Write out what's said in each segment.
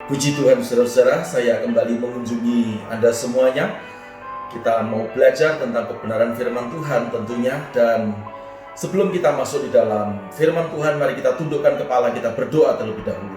Puji Tuhan saudara-saudara, saya kembali mengunjungi Anda semuanya. Kita mau belajar tentang kebenaran firman Tuhan tentunya. Dan sebelum kita masuk di dalam firman Tuhan, mari kita tundukkan kepala, kita berdoa terlebih dahulu.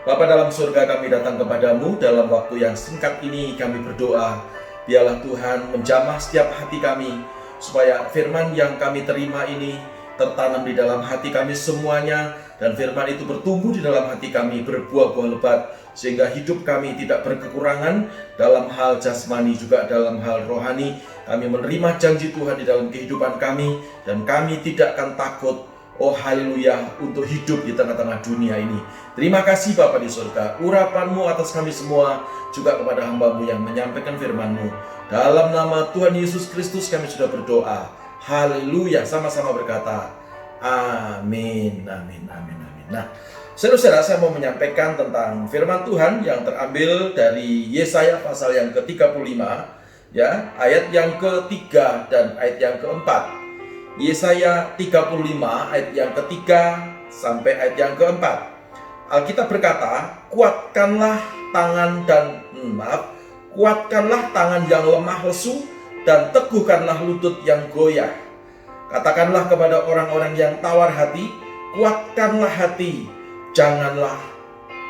Bapa dalam surga, kami datang kepadamu dalam waktu yang singkat ini. Kami berdoa, biarlah Tuhan menjamah setiap hati kami, supaya firman yang kami terima ini tertanam di dalam hati kami semuanya, dan firman itu bertumbuh di dalam hati kami, berbuah-buah lebat, sehingga hidup kami tidak berkekurangan dalam hal jasmani juga dalam hal rohani. Kami menerima janji Tuhan di dalam kehidupan kami, dan kami tidak akan takut, oh haleluya, untuk hidup di tengah-tengah dunia ini. Terima kasih Bapa di surga, urapan-Mu atas kami semua, juga kepada hamba-Mu yang menyampaikan firman-Mu. Dalam nama Tuhan Yesus Kristus kami sudah berdoa, haleluya, sama-sama berkata amin, amin, amin, amin. Nah, saudara-saudara, saya mau menyampaikan tentang firman Tuhan yang terambil dari Yesaya pasal yang ke-35, ya, ayat yang ke-3 dan ayat yang ke-4. Yesaya 35 ayat yang ke-3 sampai ayat yang ke-4. Alkitab berkata, kuatkanlah tangan yang lemah lesu, dan teguhkanlah lutut yang goyah. Katakanlah kepada orang-orang yang tawar hati, kuatkanlah hati, janganlah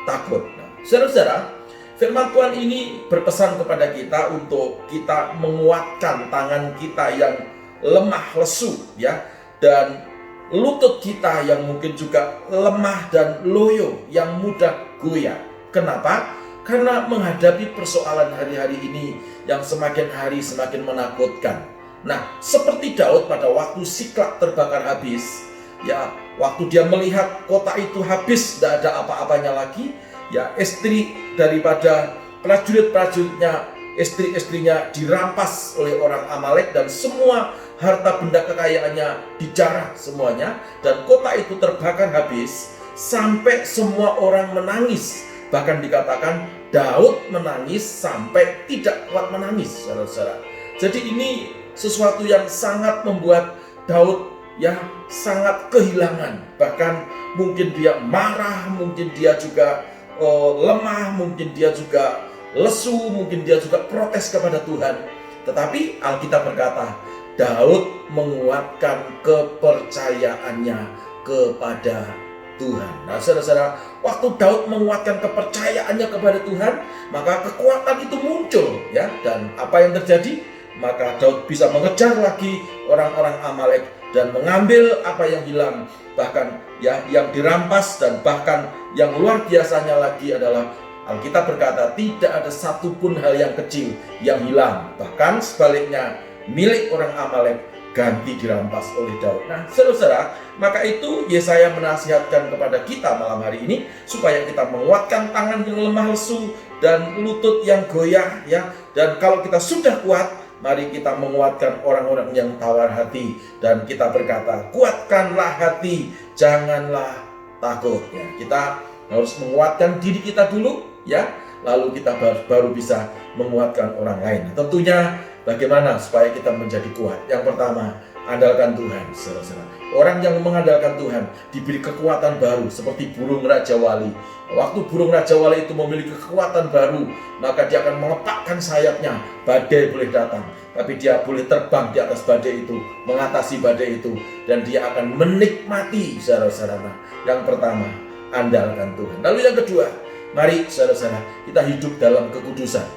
takut. Nah, saudara-saudara, firman Tuhan ini berpesan kepada kita untuk kita menguatkan tangan kita yang lemah lesu, ya, dan lutut kita yang mungkin juga lemah dan loyo, yang mudah goyah. Kenapa? Karena menghadapi persoalan hari-hari ini yang semakin hari semakin menakutkan. Nah, seperti Daud pada waktu Siklag terbakar habis, ya, waktu dia melihat kota itu habis, tidak ada apa-apanya lagi, ya, istri daripada prajurit-prajuritnya, istri-istrinya dirampas oleh orang Amalek, dan semua harta benda kekayaannya dijarah semuanya, dan kota itu terbakar habis, sampai semua orang menangis. Bahkan dikatakan Daud menangis sampai tidak kuat menangis, saudara-saudara. Jadi ini sesuatu yang sangat membuat Daud, ya, sangat kehilangan. Bahkan mungkin dia marah, mungkin dia juga lemah, mungkin dia juga lesu, mungkin dia juga protes kepada Tuhan. Tetapi Alkitab berkata, Daud menguatkan kepercayaannya kepada Tuhan. Nah, saudara-saudara, waktu Daud menguatkan kepercayaannya kepada Tuhan, maka kekuatan itu muncul, ya. Dan apa yang terjadi? Maka Daud bisa mengejar lagi orang-orang Amalek dan mengambil apa yang hilang, bahkan, ya, yang dirampas, dan bahkan yang luar biasanya lagi adalah Alkitab berkata tidak ada satupun hal yang kecil yang hilang. Bahkan sebaliknya, milik orang Amalek ganti dirampas oleh Daud. Nah, saudara-saudara, maka itu Yesaya menasihatkan kepada kita malam hari ini supaya kita menguatkan tangan yang lemah lesu dan lutut yang goyah, ya. Dan kalau kita sudah kuat, mari kita menguatkan orang-orang yang tawar hati, dan kita berkata, kuatkanlah hati, janganlah takut. Ya, kita harus menguatkan diri kita dulu, ya, lalu kita baru bisa menguatkan orang lain. Tentunya bagaimana supaya kita menjadi kuat? Yang pertama, andalkan Tuhan, saudara-saudara. Orang yang mengandalkan Tuhan diberi kekuatan baru seperti burung Raja Wali. Waktu burung Raja Wali itu memiliki kekuatan baru, maka dia akan mengepakkan sayapnya. Badai boleh datang, tapi dia boleh terbang di atas badai itu, mengatasi badai itu, dan dia akan menikmati, saudara-saudara. Yang pertama, andalkan Tuhan. Lalu yang kedua, mari saudara-saudara, kita hidup dalam kekudusan.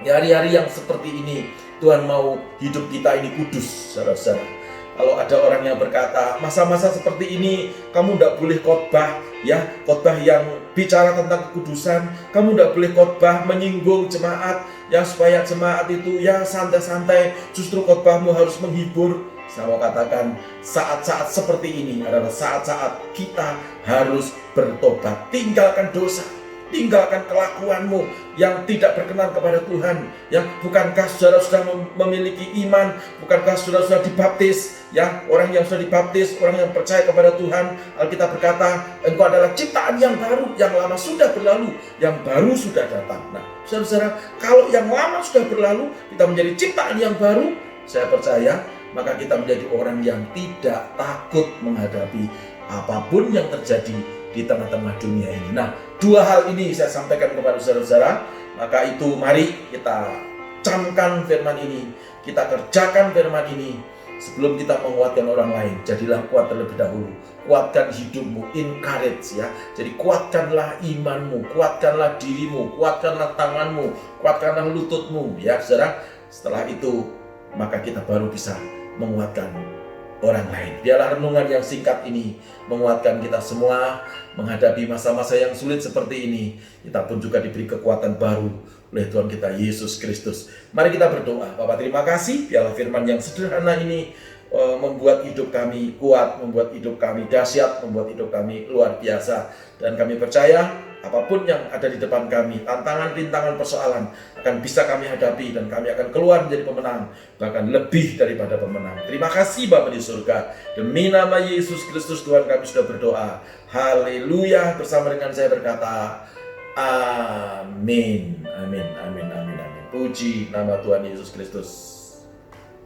Di hari-hari yang seperti ini, Tuhan mau hidup kita ini kudus, saudara-saudara. Kalau ada orang yang berkata, masa-masa seperti ini kamu tidak boleh khotbah, ya, khotbah yang bicara tentang kekudusan, kamu tidak boleh khotbah menyinggung jemaat, ya, supaya jemaat itu, ya, santai-santai, justru khotbahmu harus menghibur. Saya mau katakan, saat-saat seperti ini adalah saat-saat kita harus bertobat, tinggalkan dosa, tinggalkan kelakuanmu yang tidak berkenan kepada Tuhan, ya. Bukankah saudara sudah memiliki iman? Bukankah saudara sudah dibaptis, ya? Orang yang sudah dibaptis, orang yang percaya kepada Tuhan, Alkitab berkata, engkau adalah ciptaan yang baru, yang lama sudah berlalu, yang baru sudah datang. Nah, saudara-saudara, kalau yang lama sudah berlalu, kita menjadi ciptaan yang baru, saya percaya, maka kita menjadi orang yang tidak takut menghadapi apapun yang terjadi di tengah-tengah dunia ini. Nah, dua hal ini saya sampaikan kepada saudara-saudara. Maka itu mari kita camkan firman ini, kita kerjakan firman ini sebelum kita menguatkan orang lain. Jadilah kuat terlebih dahulu. Kuatkan hidupmu, encourage ya. Jadi kuatkanlah imanmu, kuatkanlah dirimu, kuatkanlah tanganmu, kuatkanlah lututmu ya saudara. Setelah itu maka kita baru bisa menguatkan orang lain. Biarlah renungan yang singkat ini menguatkan kita semua menghadapi masa-masa yang sulit seperti ini. Kita pun juga diberi kekuatan baru oleh Tuhan kita Yesus Kristus. Mari kita berdoa. Bapak, terima kasih biarlah firman yang sederhana ini membuat hidup kami kuat, membuat hidup kami dahsyat, membuat hidup kami luar biasa. Dan kami percaya apapun yang ada di depan kami, tantangan, rintangan, persoalan akan bisa kami hadapi dan kami akan keluar menjadi pemenang, bahkan lebih daripada pemenang. Terima kasih Bapa di surga. Demi nama Yesus Kristus Tuhan kami sudah berdoa. Haleluya. Bersama dengan saya berkata, amin. Amin, amin, amin, amin. Puji nama Tuhan Yesus Kristus.